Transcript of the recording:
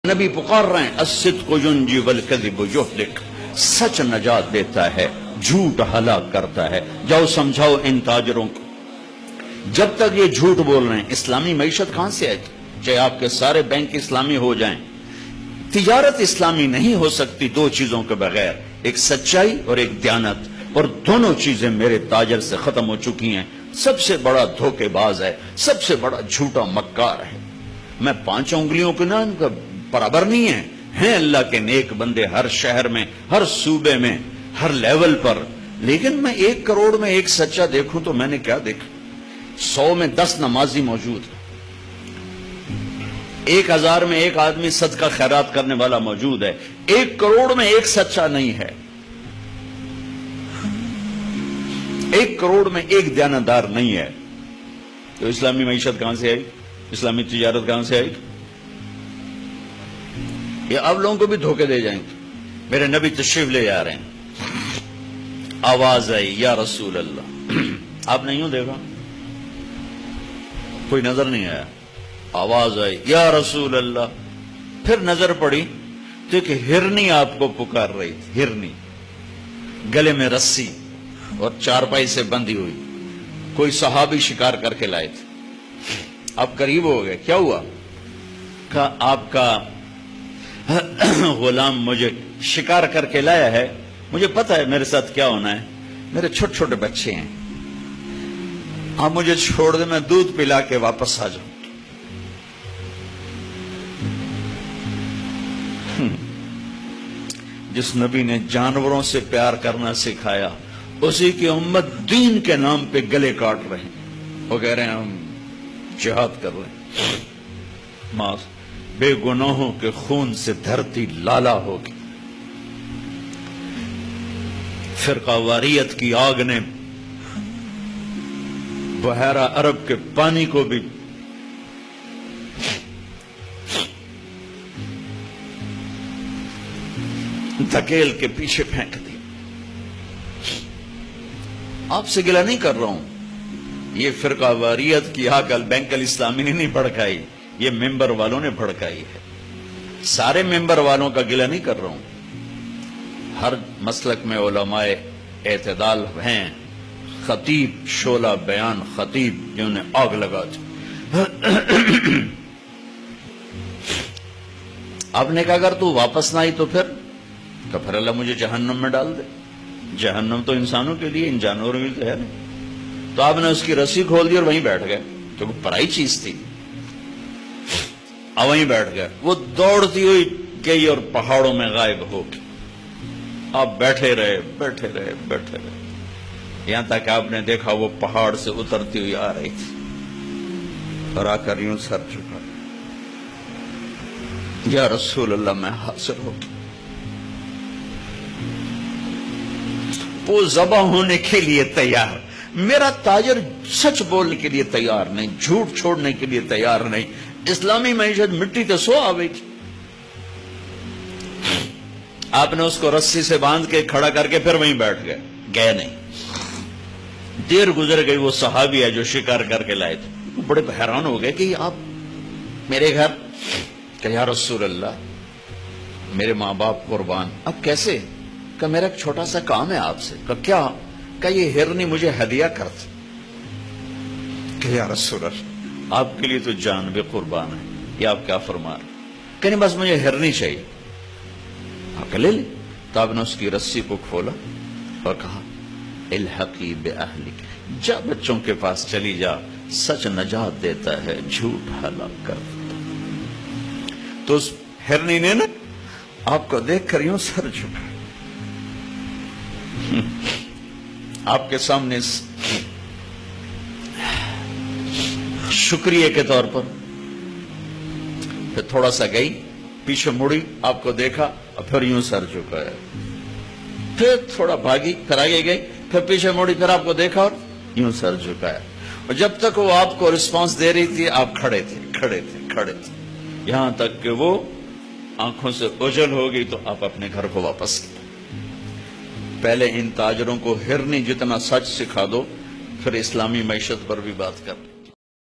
نبی پکار رہے ہیں الصدق ینجی والکذب یہلک، سچ نجات دیتا ہے، جھوٹ ہلاک کرتا ہے۔ جاؤ سمجھاؤ ان تاجروں کو، جب تک یہ جھوٹ بول رہے ہیں اسلامی معیشت کہاں سے آئے گی؟ چاہے آپ کے سارے بینک اسلامی ہو جائیں، تجارت اسلامی نہیں ہو سکتی دو چیزوں کے بغیر، ایک سچائی اور ایک دیانت، اور دونوں چیزیں میرے تاجر سے ختم ہو چکی ہیں۔ سب سے بڑا دھوکے باز ہے، سب سے بڑا جھوٹا مکار ہے۔ میں 5 انگلیوں کے نام کا برابر نہیں ہیں اللہ کے نیک بندے ہر شہر میں، ہر صوبے میں، ہر لیول پر، لیکن میں 1 کروڑ میں ایک سچا دیکھوں تو میں نے کیا دیکھا؟ 100 میں 10 نمازی موجود ہے، 1000 میں ایک آدمی صدقہ خیرات کرنے والا موجود ہے، 1 کروڑ میں ایک سچا نہیں ہے، 1 کروڑ میں ایک دیانتدار نہیں ہے، تو اسلامی معیشت کہاں سے آئی؟ اسلامی تجارت کہاں سے آئی؟ یہ آپ لوگوں کو بھی دھوکے دے جائیں گے۔ میرے نبی تشریف لے جا رہے ہیں، آواز آئی یا رسول اللہ، آپ نے یوں دیکھا، کوئی نظر نہیں آیا، آواز آئی یا رسول اللہ، پھر نظر پڑی تو ایک ہرنی آپ کو پکار رہی تھی، ہرنی گلے میں رسی اور چارپائی سے بندھی ہوئی، کوئی صحابی شکار کر کے لائے تھے۔ آپ قریب ہو گئے، کیا ہوا؟ کہا آپ کا غلام مجھے شکار کر کے لایا ہے، مجھے پتا ہے میرے ساتھ کیا ہونا ہے، میرے چھوٹے چھوٹے بچے ہیں، آپ مجھے چھوڑ دیں، میں دودھ پلا کے واپس آ جاؤں۔ جس نبی نے جانوروں سے پیار کرنا سکھایا، اسی کی امت دین کے نام پہ گلے کاٹ رہے ہیں، وہ کہہ رہے ہیں ہم جہاد کر رہے ہیں، ماس بے گناہوں کے خون سے دھرتی لالا ہوگی۔ فرقہ واریت کی آگ نے بحیرہ عرب کے پانی کو بھی دھکیل کے پیچھے پھینک دی۔ آپ سے گلہ نہیں کر رہا ہوں، یہ فرقہ واریت کی آگ البینک الاسلامی نے نہیں بھڑکائی، یہ ممبر والوں نے بھڑکائی ہے۔ سارے ممبر والوں کا گلہ نہیں کر رہا ہوں، ہر مسلک میں علماء اعتدال ہیں، خطیب شعلہ بیان خطیب جنہوں نے آگ لگا دی۔ آپ نے کہا اگر تو واپس نہ آئی تو پھر اللہ مجھے جہنم میں ڈال دے، جہنم تو انسانوں کے لیے، ان جانوروں کے لیے ہے نہیں۔ تو آپ نے اس کی رسی کھول دی اور وہیں بیٹھ گئے، کیونکہ پرائی چیز تھی، وہیں بیٹھ گئے۔ وہ دوڑتی ہوئی گئی اور پہاڑوں میں غائب ہو گئی۔ آپ بیٹھے رہے بیٹھے رہے بیٹھے رہے، یہاں تک آپ نے دیکھا وہ پہاڑ سے اترتی ہوئی آ رہی تھی اور آ کر یوں سر جھکا، یا رسول اللہ میں حاضر ہو گئی۔ وہ ذبح ہونے کے لیے تیار، میرا تاجر سچ بولنے کے لیے تیار نہیں، جھوٹ چھوڑنے کے لیے تیار نہیں۔ اسلامی معیشت مٹی تے سو آ گئی تھی، آپ نے اس کو رسی سے باندھ کے کھڑا کر کے پھر وہیں بیٹھ گئے نہیں۔ دیر گزر گئی، وہ صحابی ہے جو شکار کر کے لائے تھے، وہ بڑے حیران ہو گئے کہ آپ میرے گھر، کہ یا رسول اللہ میرے ماں باپ قربان، اب کیسے؟ کہ میرا ایک چھوٹا سا کام ہے آپ سے۔ کہ کیا؟ کہ یہ ہرنی مجھے ہدیہ کرتے۔ کہ یا رسول اللہ آپ کے لیے تو جان بھی قربان ہے، یہ آپ کیا فرما رہے؟ کہ نہیں بس مجھے ہرنی چاہیے۔ آپ لے لیں۔ تو آپ نے اس کی رسی کو کھولا اور کہا الحقی باہلک، جا بچوں کے پاس چلی جا، سچ نجات دیتا ہے، جھوٹ ہلاک کر دیتا ہے۔ تو اس ہرنی نے نا آپ کو دیکھ کر یوں سر جھکا، آپ کے سامنے شکریہ کے طور پر پھر تھوڑا سا گئی، پیچھے مڑی، آپ کو دیکھا اور پھر یوں سر جھکایا، پھر تھوڑا بھاگی، پھر آگے گئی، پھر پیچھے مڑی، پھر آپ کو دیکھا اور یوں سر جھکایا، اور جب تک وہ آپ کو رسپانس دے رہی تھی آپ کھڑے تھے، یہاں تک کہ وہ آنکھوں سے اوجھل ہو گئی تو آپ اپنے گھر کو واپس گئے۔ پہلے ان تاجروں کو ہرنی جتنا سچ سکھا دو، پھر اسلامی معیشت پر بھی بات کر لیں۔